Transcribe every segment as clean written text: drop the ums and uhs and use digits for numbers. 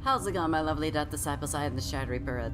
How's it going, my lovely Death Disciples? I am the Shadow Reaper.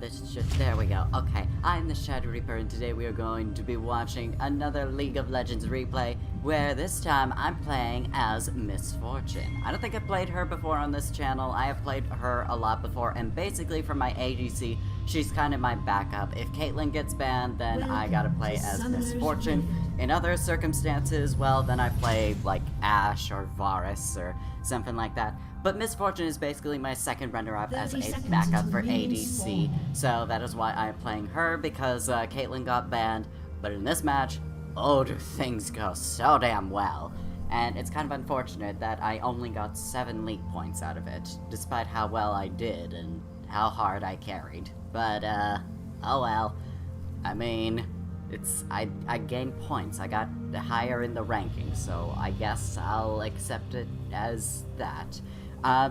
There we go. Okay, I am the Shadow Reaper, and today we are going to be watching another League of Legends replay, where this time I'm playing as Miss Fortune. I don't think I've played her before on this channel. I have played her a lot before, and basically for my ADC, she's kind of my backup. If Caitlyn gets banned, then I gotta play as Miss Fortune. In other circumstances, well, then I play like Ashe or Varus or something like that. But Miss Fortune is basically my second runner-up as a backup for ADC, so that is why I'm playing her, because Caitlyn got banned. But in this match, oh, do things go so damn well. And it's kind of unfortunate that I only got 7 league points out of it, despite how well I did and how hard I carried. But, oh well. I mean, I gained points. I got higher in the ranking, so I guess I'll accept it as that.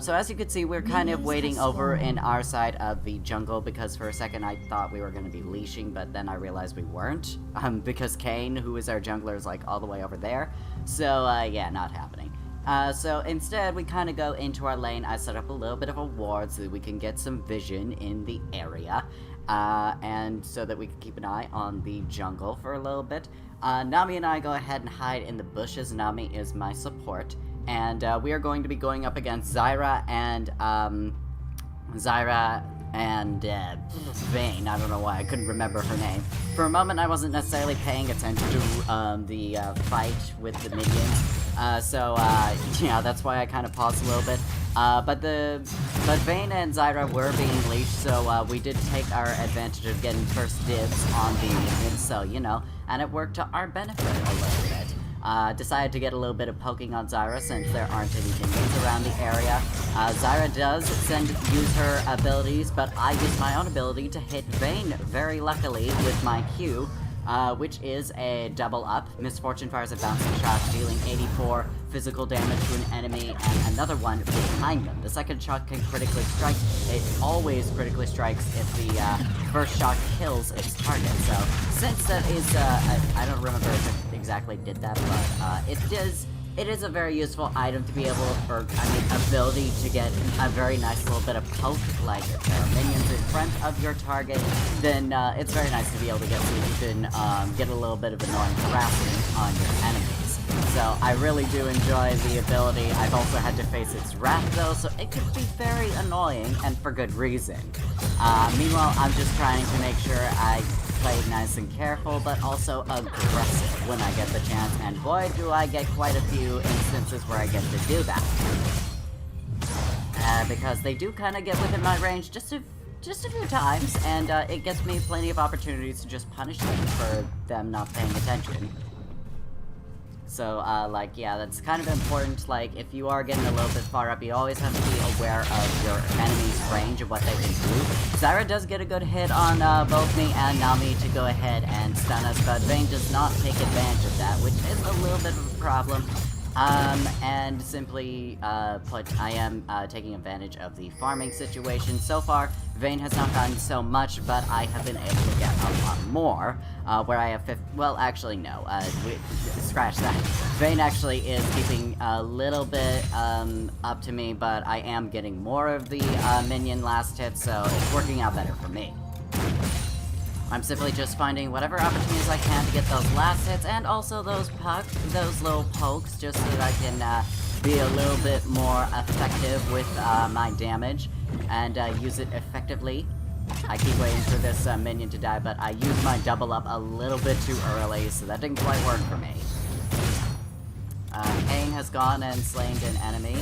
So as you can see, we're kind of waiting over in our side of the jungle, because for a second I thought we were going to be leashing, but then I realized we weren't, because Kane, who is our jungler, is like all the way over there. So, yeah, not happening. So instead, we kind of go into our lane. I set up a little bit of a ward so that we can get some vision in the area, and so that we can keep an eye on the jungle for a little bit. Nami and I go ahead and hide in the bushes. Nami is my support. And we are going to be going up against Zyra and VAYNE. I don't know why I couldn't remember her name. For a moment, I wasn't necessarily paying attention to the fight with the minions. So yeah, that's why I kind of paused a little bit. But VAYNE and Zyra were being leashed, so we did take our advantage of getting first dibs on the minions. So you know, and it worked to our benefit a little bit. Decided to get a little bit of poking on Zyra since there aren't any minions around the area. Zyra does use her abilities, but I use my own ability to hit VAYNE very luckily with my Q, which is a double up. Miss Fortune fires a bouncing shot, dealing 84 physical damage to an enemy, and another one behind them. The second shot can critically strike. It always critically strikes if the first shot kills its target. So since that is, I don't remember if it exactly did that, but it is a very useful item to be able, ability to get a very nice little bit of poke, like if there are minions in front of your target, then it's very nice to be able to get so you can get a little bit of annoying harassment on your enemies. So I really do enjoy the ability. I've also had to face its wrath though, so it could be very annoying, and for good reason. Meanwhile, I'm just trying to make sure I play nice and careful, but also aggressive when I get the chance, and boy do I get quite a few instances where I get to do that. Because they do kind of get within my range just a few times, and it gets me plenty of opportunities to just punish them for them not paying attention. So, like, yeah, that's kind of important. Like, if you are getting a little bit far up, you always have to be aware of your enemy's range of what they can do. Zyra does get a good hit on both me and Nami to go ahead and stun us, but VAYNE does not take advantage of that, which is a little bit of a problem. And simply put, I am taking advantage of the farming situation. So far, VAYNE has not gotten so much, but I have been able to get a lot more, where I have well, actually, no, scratch that. VAYNE actually is keeping a little bit, up to me, but I am getting more of the, minion last hit, so it's working out better for me. I'm simply just finding whatever opportunities I can to get those last hits, and also those little pokes, just so that I can be a little bit more effective with my damage, and use it effectively. I keep waiting for this minion to die, but I used my double up a little bit too early, so that didn't quite work for me. Kane has gone and slain an enemy.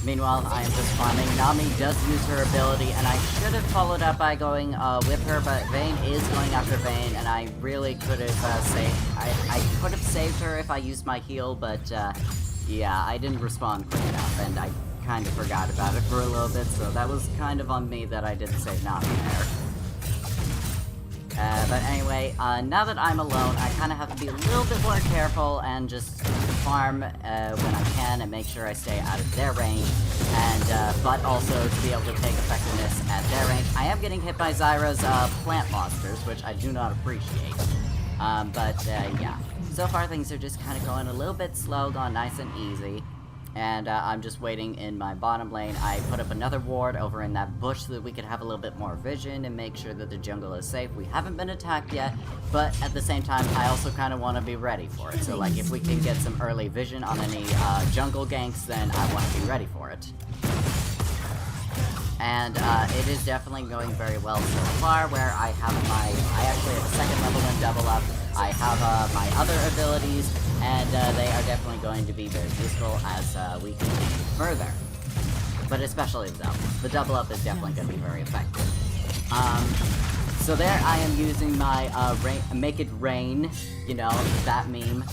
Meanwhile, I am just farming. Nami does use her ability, and I should have followed up by going with her, but VAYNE is going after VAYNE, and I really could have saved. I could have saved her if I used my heal, but yeah, I didn't respond quick enough, and I kind of forgot about it for a little bit, so that was kind of on me that I didn't save Nami there. But anyway, now that I'm alone, I kind of have to be a little bit more careful and just farm when I can and make sure I stay out of their range, and but also to be able to take effectiveness at their range. I am getting hit by Zyra's plant monsters, which I do not appreciate. But yeah, so far things are just kind of going a little bit slow, going nice and easy. and I'm just waiting in my bottom lane. I put up another ward over in that bush so that we could have a little bit more vision and make sure that the jungle is safe. We haven't been attacked yet, but at the same time, I also kind of want to be ready for it. So, like, if we can get some early vision on any jungle ganks, then I want to be ready for it. And it is definitely going very well so far, where I actually have a second level in double up. I have my other abilities, and they are definitely going to be very useful as we continue further. But especially the double. The double up is definitely going to be very effective. So there I am using my Make It Rain, you know, that meme.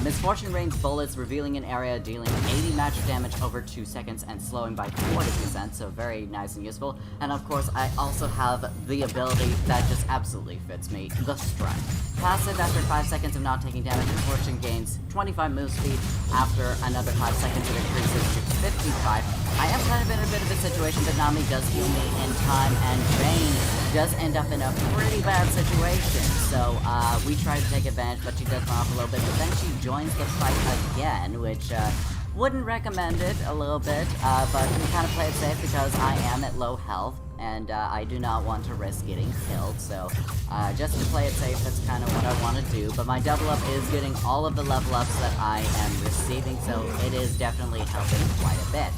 Misfortune rains bullets, revealing an area, dealing 80 magic damage over 2 seconds, and slowing by 40%, so very nice and useful. And of course, I also have the ability that just absolutely fits me, the Strike. Passive after 5 seconds of not taking damage, Misfortune gains 25 move speed. After another 5 seconds, it increases to 55. I am kind of in a bit of a situation, but Nami does heal me in time, and Vayne does end up in a pretty bad situation. So, we try to take advantage, but she does run off a little bit, but then she joins the fight again, which, wouldn't recommend it a little bit, but we kind of play it safe because I am at low health, and, I do not want to risk getting killed, so, just to play it safe, that's kind of what I want to do, but my double up is getting all of the level ups that I am receiving, so it is definitely helping quite a bit.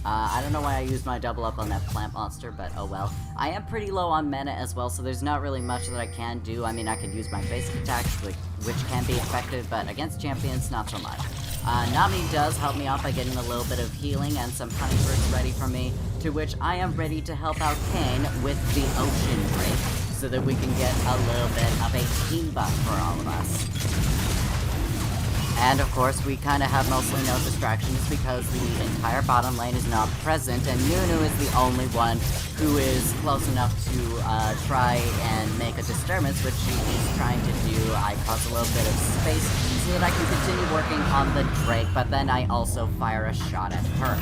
I don't know why I used my double up on that plant monster, but oh well. I am pretty low on mana as well, so there's not really much that I can do. I mean, I could use my basic attacks, which can be effective, but against champions, not so much. Nami does help me out by getting a little bit of healing and some honey fruits ready for me, to which I am ready to help out Kane with the Ocean Drake, so that we can get a little bit of a team buff for all of us. And of course, we kind of have mostly no distractions because the entire bottom lane is not present, and Nunu is the only one who is close enough to try and make a disturbance, which she is trying to do. I cause a little bit of space so that I can continue working on the Drake, but then I also fire a shot at her.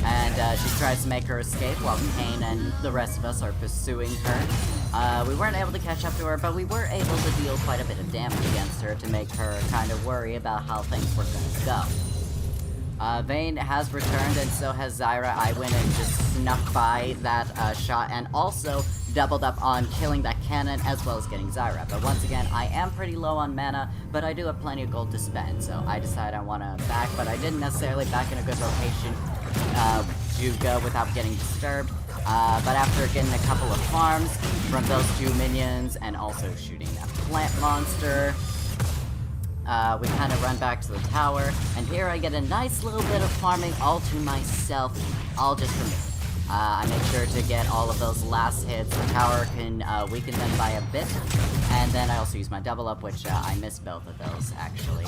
And she tries to make her escape while Kane and the rest of us are pursuing her. We weren't able to catch up to her, but we were able to deal quite a bit of damage against her to make her kind of worry about how things were going to go. Vayne has returned, and so has Zyra. I went and just snuck by that shot, and also doubled up on killing that cannon, as well as getting Zyra. But once again, I am pretty low on mana, but I do have plenty of gold to spend, so I decided I want to back, but I didn't necessarily back in a good rotation to go without getting disturbed. But after getting a couple of farms from those two minions, and also shooting that plant monster, we kind of run back to the tower, and here I get a nice little bit of farming all to myself, all just for me. I make sure to get all of those last hits. The tower can weaken them by a bit, and then I also use my double up, which I missed both of those, actually.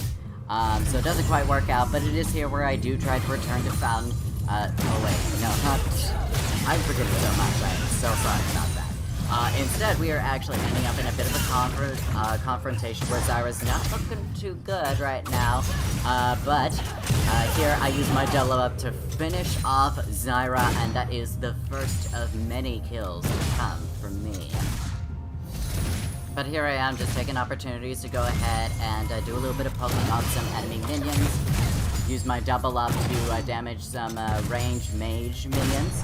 So it doesn't quite work out, but it is here where I do try to return to Fountain. Oh wait, no, not... I'm forgetting so much, I'm so sorry about that. Instead, we are actually ending up in a bit of a confrontation where Zyra's not looking too good right now. But here I use my double up to finish off Zyra, and that is the first of many kills to come from me. But here I am, just taking opportunities to go ahead and do a little bit of poking on some enemy minions. Use my double up to damage some ranged mage minions.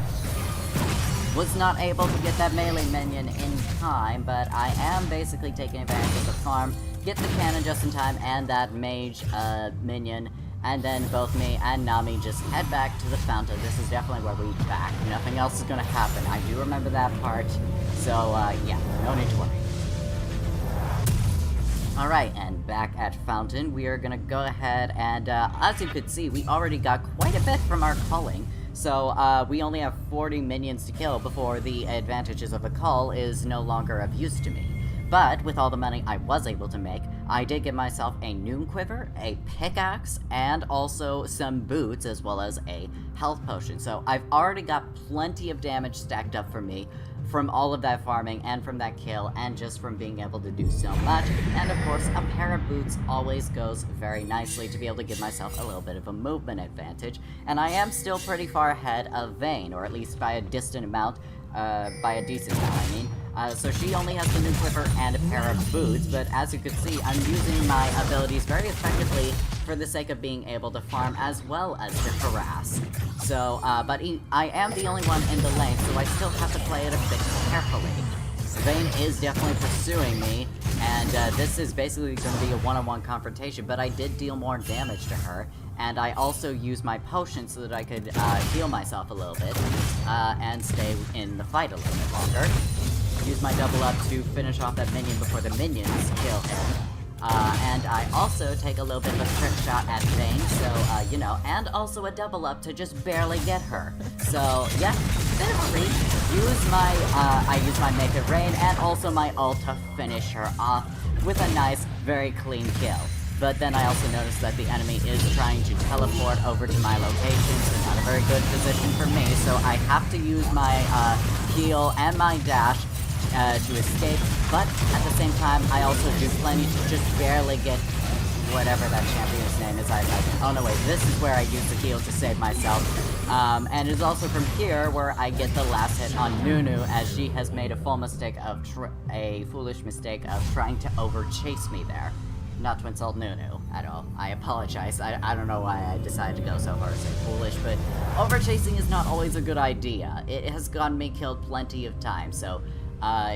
Was not able to get that melee minion in time, but I am basically taking advantage of the farm, get the cannon just in time, and that mage minion, and then both me and Nami just head back to the fountain. This is definitely where we back. Nothing else is gonna happen. I do remember that part, so yeah, no need to worry. Alright, and back at Fountain, we are gonna go ahead and, as you could see, we already got quite a bit from our culling. So, we only have 40 minions to kill before the advantages of a cull is no longer of use to me. But, with all the money I was able to make, I did get myself a noon quiver, a pickaxe, and also some boots, as well as a health potion. So, I've already got plenty of damage stacked up for me, from all of that farming, and from that kill, and just from being able to do so much. And of course, a pair of boots always goes very nicely to be able to give myself a little bit of a movement advantage. And I am still pretty far ahead of Vayne, or at least by a distant amount, by a decent amount, I mean. So she only has the new clipper and a pair of boots, but as you can see, I'm using my abilities very effectively for the sake of being able to farm as well as to harass. So, but I am the only one in the lane, so I still have to play it a bit carefully. Vayne is definitely pursuing me, and this is basically going to be a one-on-one confrontation, but I did deal more damage to her, and I also used my potion so that I could heal myself a little bit, and stay in the fight a little bit longer. Use my double up to finish off that minion before the minions kill him. And I also take a little bit of a trick shot at Vayne, so, you know, and also a double up to just barely get her. So, yeah, bit of a reach. I use my Make It Rain and also my ult to finish her off with a nice, very clean kill. But then I also noticed that the enemy is trying to teleport over to my location, so not a very good position for me, so I have to use my heal and my dash to escape, but at the same time, I also do plenty to just barely get whatever that champion's name is. Oh no, wait, this is where I use the heal to save myself. And it's also from here where I get the last hit on Nunu, as she has made a foolish mistake of trying to overchase me there. Not to insult Nunu at all. I apologize. I don't know why I decided to go so far as say foolish, but overchasing is not always a good idea. It has gotten me killed plenty of times, so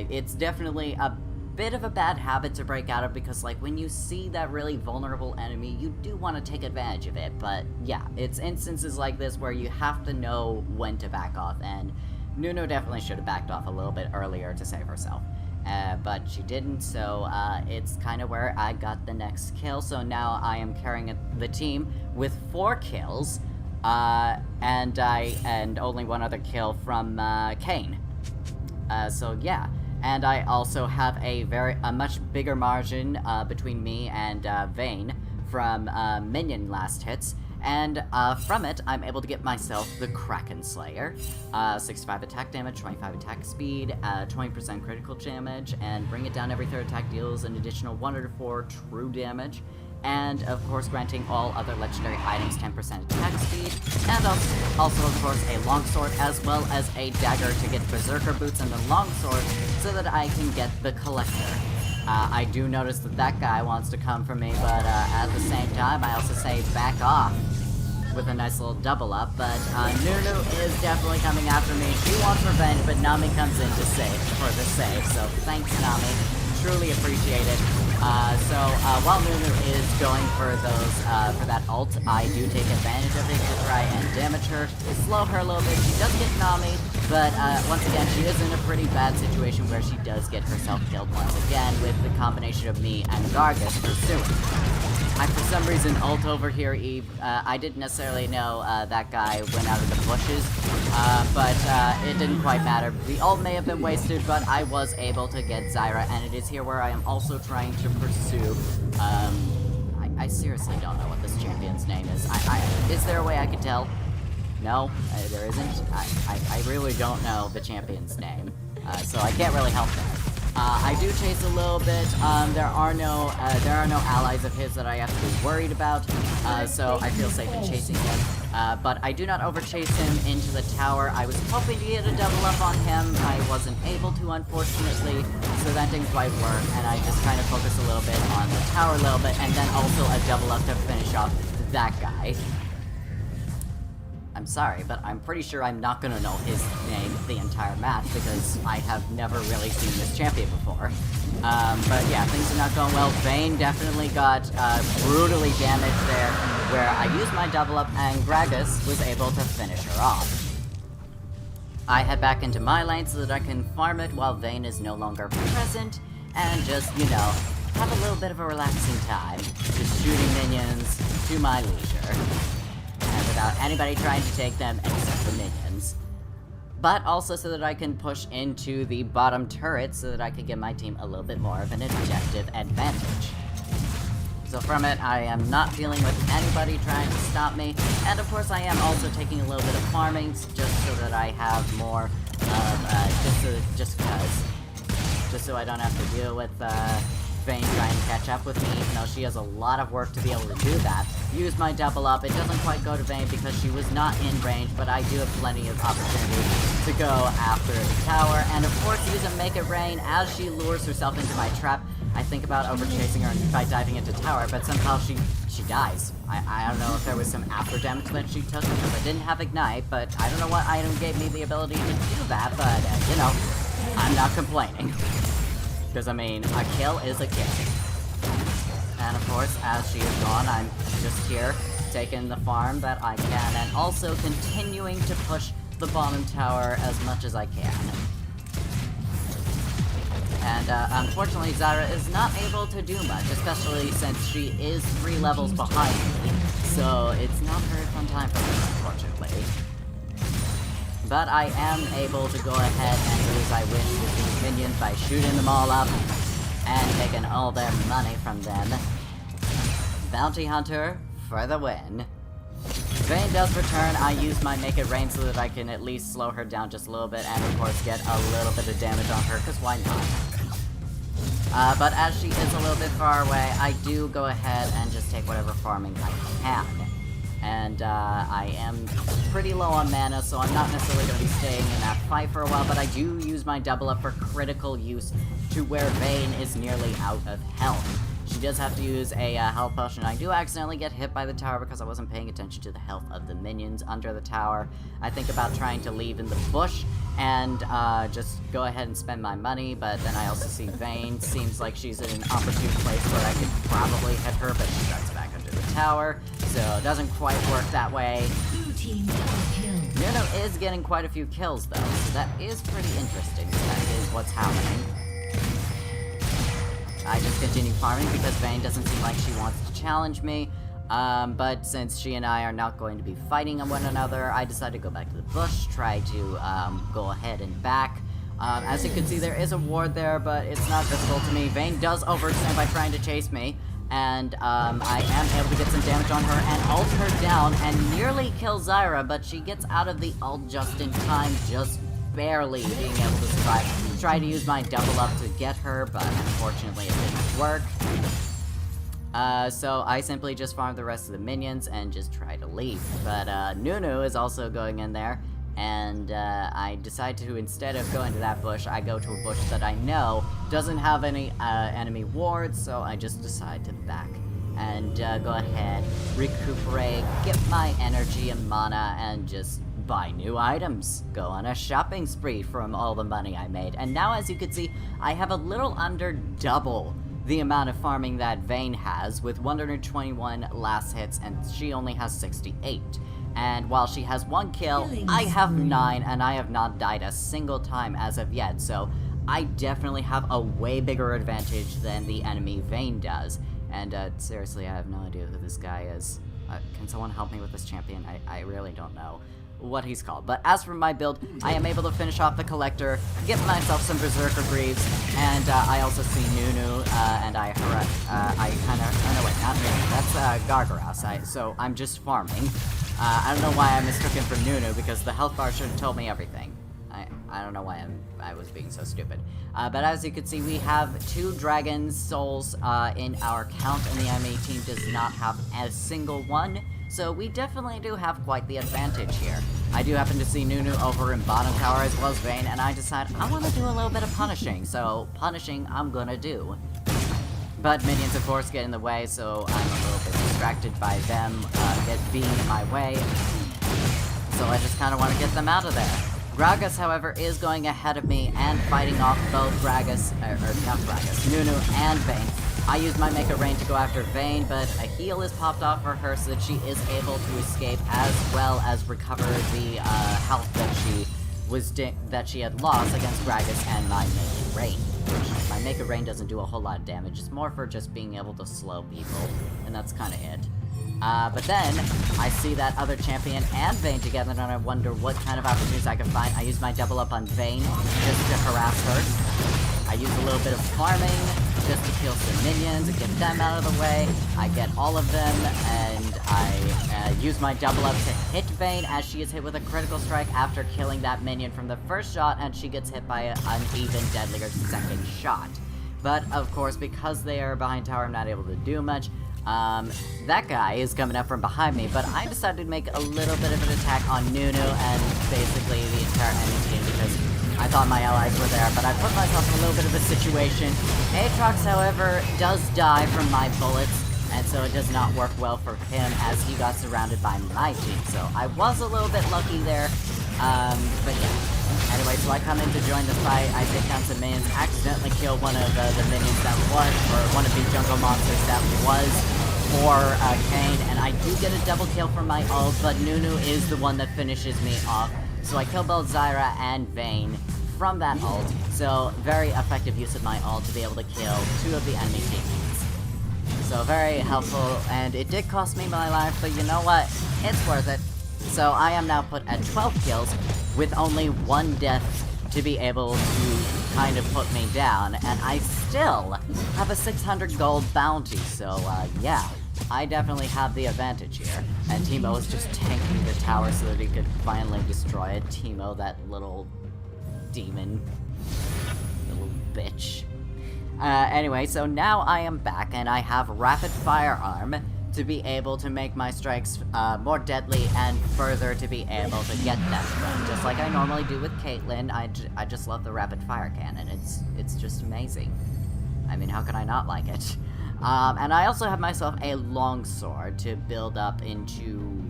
it's definitely a bit of a bad habit to break out of, because like when you see that really vulnerable enemy, you do want to take advantage of it. But yeah, it's instances like this where you have to know when to back off, and Nunu definitely should have backed off a little bit earlier to save herself. But she didn't, so it's kind of where I got the next kill. So now I am carrying the team with 4 kills, and only 1 other kill from Kane. So yeah, and I also have a much bigger margin between me and Vayne from minion last hits, and from it I'm able to get myself the Kraken Slayer, 65 attack damage, 25 attack speed, 20% critical damage, and bring it down every 3rd attack deals an additional 104 true damage. And, of course, granting all other legendary items 10% attack speed, and also, of course, a longsword, as well as a dagger to get berserker boots and the longsword, so that I can get the collector. I do notice that guy wants to come for me, but at the same time, I also say back off with a nice little double up, but Nunu is definitely coming after me. She wants revenge, but Nami comes in to save for the save, so thanks, Nami. Truly appreciate it. While Nunu is going for that ult, I do take advantage of it to try and damage her, slow her a little bit. She does get Nami, but once again, she is in a pretty bad situation where she does get herself killed once again with the combination of me and Gargus pursuing. I, for some reason, ult over here, Eve. I didn't necessarily know that guy went out of the bushes, but it didn't quite matter. The ult may have been wasted, but I was able to get Zyra, and it is here where I am also trying to pursue. I seriously don't know what this champion's name is. Is there a way I could tell? No, there isn't. I really don't know the champion's name, so I can't really help there. I do chase a little bit. There are no allies of his that I have to be worried about, so I feel safe in chasing him. But I do not overchase him into the tower. I was hoping to get a double up on him. I wasn't able to, unfortunately, so that didn't quite work, and I just kind of focused a little bit on the tower a little bit, and then also a double up to finish off that guy. I'm sorry, but I'm pretty sure I'm not gonna know his name the entire match, because I have never really seen this champion before. But yeah, things are not going well. Vayne definitely got brutally damaged there, where I used my double up and Gragas was able to finish her off. I head back into my lane so that I can farm it while Vayne is no longer present, and just, you know, have a little bit of a relaxing time, just shooting minions to my leisure. And without anybody trying to take them except the minions. But also so that I can push into the bottom turret so that I can give my team a little bit more of an objective advantage. So from it, I am not dealing with anybody trying to stop me, and of course I am also taking a little bit of farming just so that I have more of, just so I don't have to deal with, Vayne trying to catch up with me, even though she has a lot of work to be able to do that. Use my double up. It doesn't quite go to Vayne because she was not in range, but I do have plenty of opportunity to go after the tower. And of course, use a Make It Rain as she lures herself into my trap. I think about over-chasing her by diving into tower, but somehow she dies. I don't know if there was some after damage that she took because I didn't have Ignite, but I don't know what item gave me the ability to do that, but, you know, I'm not complaining. Because, I mean, a kill is a kill. And, of course, as she is gone, I'm just here, taking the farm that I can, and also continuing to push the bottom tower as much as I can. And, unfortunately, Zyra is not able to do much, especially since she is 3 levels behind me. So, it's not a very fun time for me, unfortunately. But I am able to go ahead and do as I wish with these minions by shooting them all up and taking all their money from them. Bounty Hunter for the win. Vayne does return. I use my Make It Rain so that I can at least slow her down just a little bit and, of course, get a little bit of damage on her, because why not? But as she is a little bit far away, I do go ahead and just take whatever farming I can. And, I am pretty low on mana, so I'm not necessarily going to be staying in that fight for a while, but I do use my double up for critical use to where Vayne is nearly out of health. She does have to use a health potion. I do accidentally get hit by the tower because I wasn't paying attention to the health of the minions under the tower. I think about trying to leave in the bush and just go ahead and spend my money, but then I also see Vayne. Seems like she's in an opportune place where I could probably hit her, but she starts back under the tower, so it doesn't quite work that way. Nuno is getting quite a few kills, though, so that is pretty interesting. That is what's happening. I just continue farming because Vayne doesn't seem like she wants to challenge me. But since she and I are not going to be fighting on one another, I decided to go back to the bush, try to go ahead and back. As you can see, there is a ward there, but it's not visible to me. Vayne does overextend by trying to chase me, and I am able to get some damage on her and ult her down and nearly kill Zyra, but she gets out of the ult just in time, just barely being able to survive. Tried to use my double up to get her, but unfortunately it didn't work. So I simply just farmed the rest of the minions and just try to leave. But Nunu is also going in there, and I decide to, instead of going to that bush, I go to a bush that I know doesn't have any enemy wards, so I just decide to back and go ahead, recuperate, get my energy and mana, and just buy new items, go on a shopping spree from all the money I made. And now, as you can see, I have a little under double the amount of farming that Vayne has, with 121 last hits, and she only has 68. And while she has 1 kill, I have 9, and I have not died a single time as of yet, so I definitely have a way bigger advantage than the enemy Vayne does. And seriously, I have no idea who this guy is. Can someone help me with this champion? I really don't know what he's called. But as for my build, I am able to finish off the Collector, get myself some Berserker Greaves, and I also see Nunu, and I kind of, oh no wait, not Nunu, that's Gargaras, so I'm just farming. I don't know why I mistook him for Nunu, because the health bar should have told me everything. I don't know why I was being so stupid. But as you can see, we have 2 Dragon Souls in our count, and the enemy team does not have a single one. So we definitely do have quite the advantage here. I do happen to see Nunu over in bottom tower as well as Vayne, and I decide I want to do a little bit of punishing, so punishing I'm gonna do. But minions, of course, get in the way, so I'm a little bit distracted by them being in my way. So I just kind of want to get them out of there. Gragas, however, is going ahead of me and fighting off both Nunu and Vayne. I use my Make It Rain to go after Vayne, but a heal is popped off for her so that she is able to escape as well as recover the health that she had lost against Gragas and my Make It Rain. Which my Make It Rain doesn't do a whole lot of damage. It's more for just being able to slow people, and that's kind of it. But then, I see that other champion and Vayne together, and I wonder what kind of opportunities I can find. I use my double up on Vayne just to harass her. I use a little bit of farming just to kill some minions and get them out of the way. I get all of them, and I use my double up to hit Vayne as she is hit with a critical strike after killing that minion from the first shot, and she gets hit by an even deadlier second shot. but of course, because they are behind tower, I'm not able to do much. That guy is coming up from behind me, but I decided to make a little bit of an attack on Nunu and basically the entire enemy team because I thought my allies were there, but I put myself in a little bit of a situation. Aatrox, however, does die from my bullets, and so it does not work well for him as he got surrounded by my team. So I was a little bit lucky there, but yeah. Anyway, so I come in to join the fight, I take down some minions, accidentally kill one of the minions that was, or one of the jungle monsters that was for Kayn, and I do get a double kill from my ult, but Nunu is the one that finishes me off. So I kill both Zyra and VAYNE from that ult, so very effective use of my ult to be able to kill 2 of the enemy teammates. So very helpful, and it did cost me my life, but you know what? It's worth it. So I am now put at 12 kills, with only 1 death to be able to kind of put me down, and I still have a 600 gold bounty, so yeah, I definitely have the advantage here. And Teemo is just tanking the tower so that he could finally destroy it. Teemo, that little demon, little bitch. Anyway, so now I am back, and I have rapid firearm to be able to make my strikes more deadly and further to be able to get them done. Just like I normally do with Caitlyn, I just love the rapid fire cannon. It's just amazing. I mean, how can I not like it? And I also have myself a longsword to build up into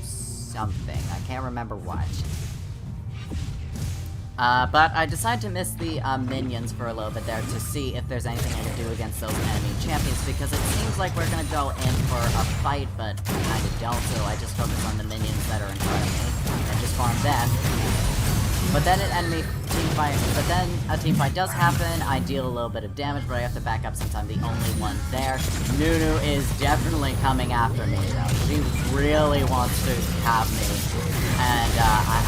something. I can't remember what. But I decided to miss the minions for a little bit there to see if there's anything I can do against those enemy champions, because it seems like we're gonna go in for a fight, but I kinda don't, so I just focus on the minions that are in front of me, and just farm them. But then a team fight does happen, I deal a little bit of damage, but I have to back up since I'm the only one there. Nunu is definitely coming after me, though. She really wants to have me, and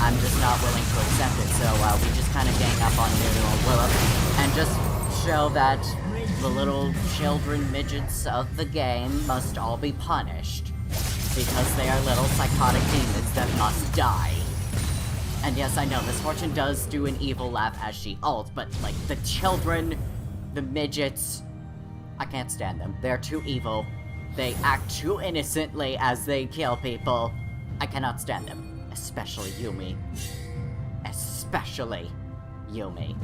I'm just not willing to accept it, so we just kind of gang up on Nunu and Willow, and just show that the little children midgets of the game must all be punished, because they are little psychotic demons that must die. And yes, I know, Miss Fortune does do an evil laugh as she ults, but, like, the children, the midgets, I can't stand them. They're too evil. They act too innocently as they kill people. I cannot stand them. Especially Yuumi. Especially Yuumi.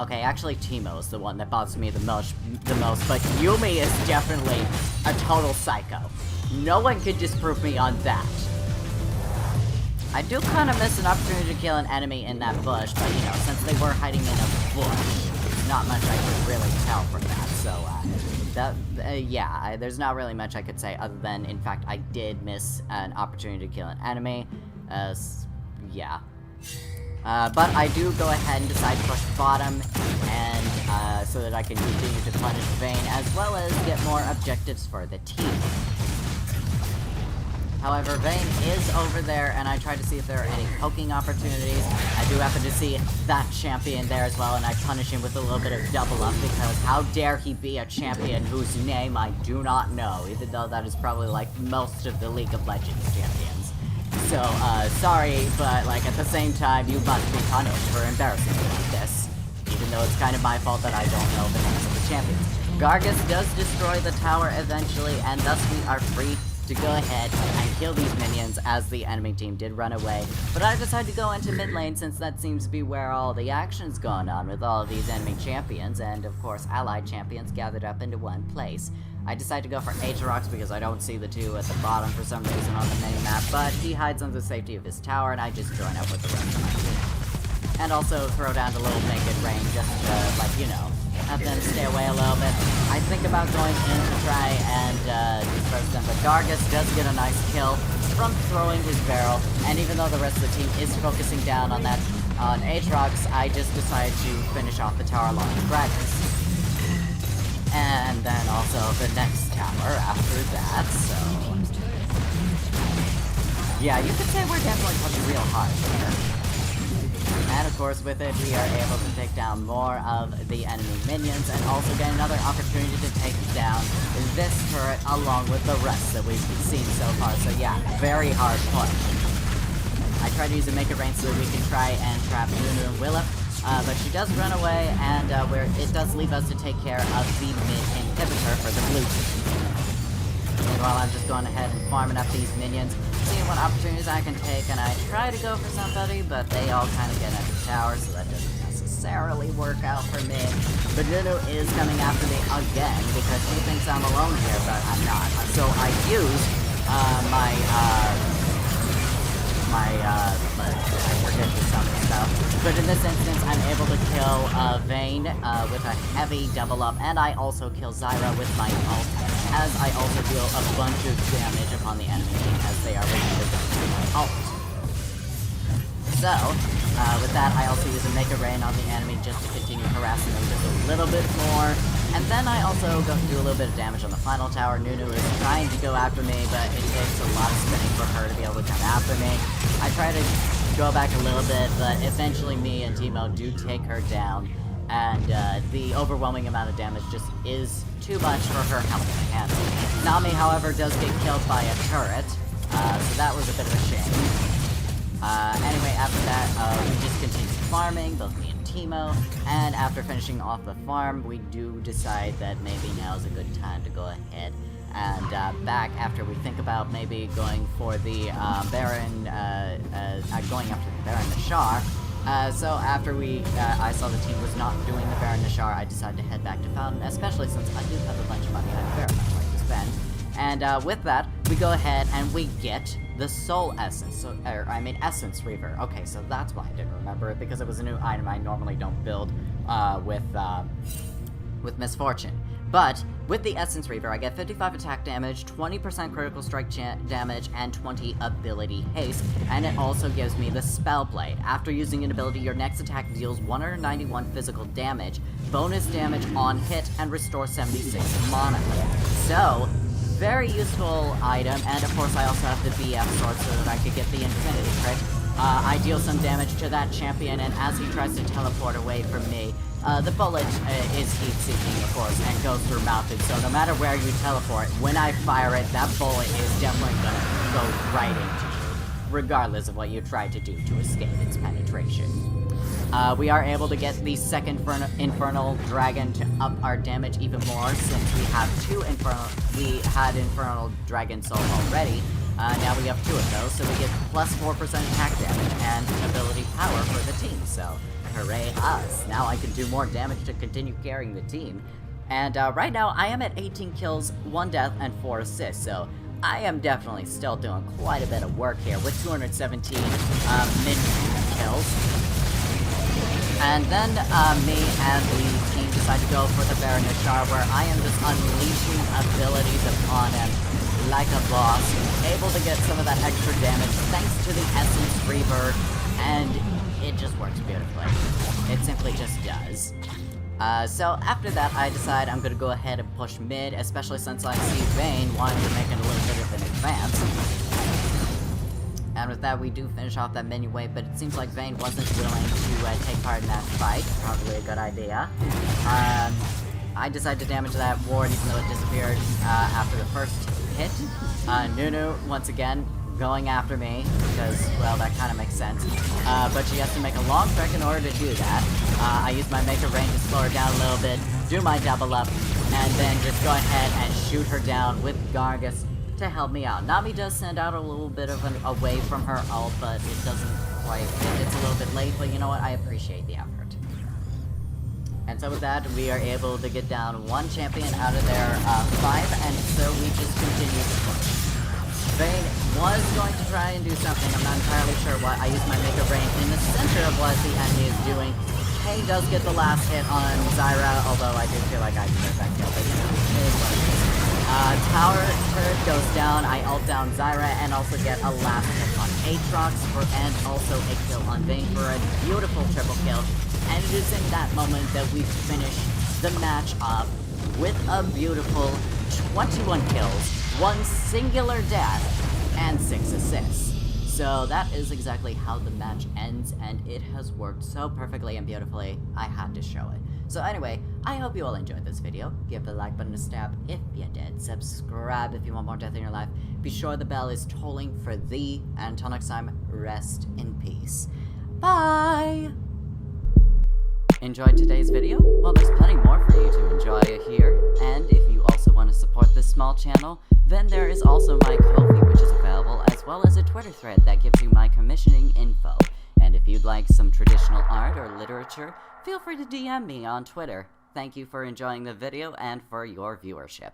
Okay, actually Teemo's the one that bothers me the most, but Yuumi is definitely a total psycho. No one could disprove me on that. I do kind of miss an opportunity to kill an enemy in that bush, but you know, since they were hiding in a bush, not much I could really tell from that, so, yeah, there's not really much I could say other than, in fact, I did miss an opportunity to kill an enemy, yeah. But I do go ahead and decide to push bottom, and, so that I can continue to punish VAYNE, as well as get more objectives for the team. However, VAYNE is over there, and I try to see if there are any poking opportunities. I do happen to see that champion there as well, and I punish him with a little bit of double up, because how dare he be a champion whose name I do not know, even though that is probably like most of the League of Legends champions. So, sorry, but like at the same time, you must be punished for embarrassing me like this, even though it's kind of my fault that I don't know the names of the champions. Gargus does destroy the tower eventually, and thus we are free to go ahead and kill these minions as the enemy team did run away. But I decided to go into mid lane since that seems to be where all the action's going on with all of these enemy champions and, of course, allied champions gathered up into one place. I decided to go for Aatrox because I don't see the two at the bottom for some reason on the mini-map, but he hides under the safety of his tower, and I just join up with the rest of my team. And also throw down a little naked range just to, like, you know, have them stay away a little bit. I think about going in to try and disperse them, but Gargus does get a nice kill from throwing his barrel, and even though the rest of the team is focusing down on that, on Aatrox, I just decided to finish off the tower along with Gragas. And then also the next tower after that, so... yeah, you could say we're definitely pushing real hard here. And of course, with it, we are able to take down more of the enemy minions, and also get another opportunity to take down this turret along with the rest that we've seen so far. So yeah, very hard push. I try to use a Make It Rain so that we can try and trap Nunu and Willow. but she does run away, and where it does leave us to take care of the mid inhibitor for the blue team. Meanwhile, I'm just going ahead and farming up these minions, seeing what opportunities I can take, and I try to go for somebody, but they all kind of get at the tower, so that doesn't necessarily work out for me. But Nunu is coming after me again, because she thinks I'm alone here, but I'm not. So I use I forget the summon stuff. But in this instance, I'm able to kill VAYNE with a heavy double up, and I also kill Zyra with my ult, as I also deal a bunch of damage upon the enemy team as they are ready to go my ult. So, with that, I also use a Mega Rain on the enemy just to continue harassing them just a little bit more. And then I also go to do a little bit of damage on the final tower. Nunu is trying to go after me, but it takes a lot of spinning for her to be able to come after me. I try to go back a little bit, but eventually me and Teemo do take her down. And the overwhelming amount of damage just is too much for her health to handle. Nami, however, does get killed by a turret, so that was a bit of a shame. Anyway, after that, we just continue farming, both me and Teemo, and after finishing off the farm, we do decide that maybe now is a good time to go ahead and back after we think about maybe going for the Baron, going after the Baron Nashar. So after I saw the team was not doing the Baron Nashar, I decided to head back to Fountain, especially since I do have a bunch of money I'd very much like to spend. And with that, we go ahead and we get the Soul Essence, Essence Reaver. Okay, so that's why I didn't remember it, because it was a new item I normally don't build with Misfortune. But with the Essence Reaver, I get 55 attack damage, 20% critical strike damage, and 20 ability haste, and it also gives me the Spell Blade. After using an ability, your next attack deals 191 physical damage, bonus damage on hit, and restores 76 mana. So, very useful item, and of course I also have the BF sword so that I could get the Infinity Crit. I deal some damage to that champion, and as he tries to teleport away from me, the bullet is heat-seeking, of course, and goes through mounted, so no matter where you teleport, when I fire it, that bullet is definitely gonna go right into you, regardless of what you try to do to escape its penetration. We are able to get the second Infernal Dragon to up our damage even more, since we have we had Infernal Dragon Soul already. Now we have 2 of those, so we get plus 4% attack damage and ability power for the team, so hooray us. Now I can do more damage to continue carrying the team. And right now, I am at 18 kills, 1 death, and 4 assists, so I am definitely still doing quite a bit of work here with 217 mid-range kills. And then me and the team decide to go for the Baron Nashar, where I am just unleashing abilities upon him like a boss, able to get some of that extra damage thanks to the Essence Reaver, and it just works beautifully. It simply just does. So after that, I decide I'm gonna go ahead and push mid, especially since I see VAYNE wanting to make it a little bit of an advance. And with that, we do finish off that menu wave, but it seems like VAYNE wasn't willing to take part in that fight. Probably a good idea. I decided to damage that ward, even though it disappeared after the first hit. Nunu, once again, going after me, because, well, that kind of makes sense. But she has to make a long trek in order to do that. I use my Mega Rain to slow her down a little bit, do my double up, and then just go ahead and shoot her down with Gargus to help me out. Nami does send out a little bit of an away from her ult, but it doesn't quite, it's a little bit late, but you know what, I appreciate the effort. And so with that, we are able to get down 1 champion out of their 5, and so we just continue to push. VAYNE was going to try and do something, I'm not entirely sure what. I use my Mega Rain in the center of what the enemy is doing. Kay does get the last hit on Zyra, although I do feel like I deserve that kill, but you know, it is what it is. Tower turret goes down, I ult down Zyra, and also get a last hit on Aatrox, and also a kill on VAYNE for a beautiful triple kill. And it is in that moment that we finish the match off with a beautiful 21 kills, 1 singular death, and 6 assists. So that is exactly how the match ends, and it has worked so perfectly and beautifully, I had to show it. So anyway, I hope you all enjoyed this video. Give the like button a stab if you did. Subscribe if you want more death in your life. Be sure the bell is tolling for thee. And until next time, rest in peace. Bye! Enjoyed today's video? Well, there's plenty more for you to enjoy here, and if you also want to support this small channel, then there is also my Ko-fi, which is available, as well as a Twitter thread that gives you my commissioning info. And if you'd like some traditional art or literature, feel free to DM me on Twitter. Thank you for enjoying the video and for your viewership.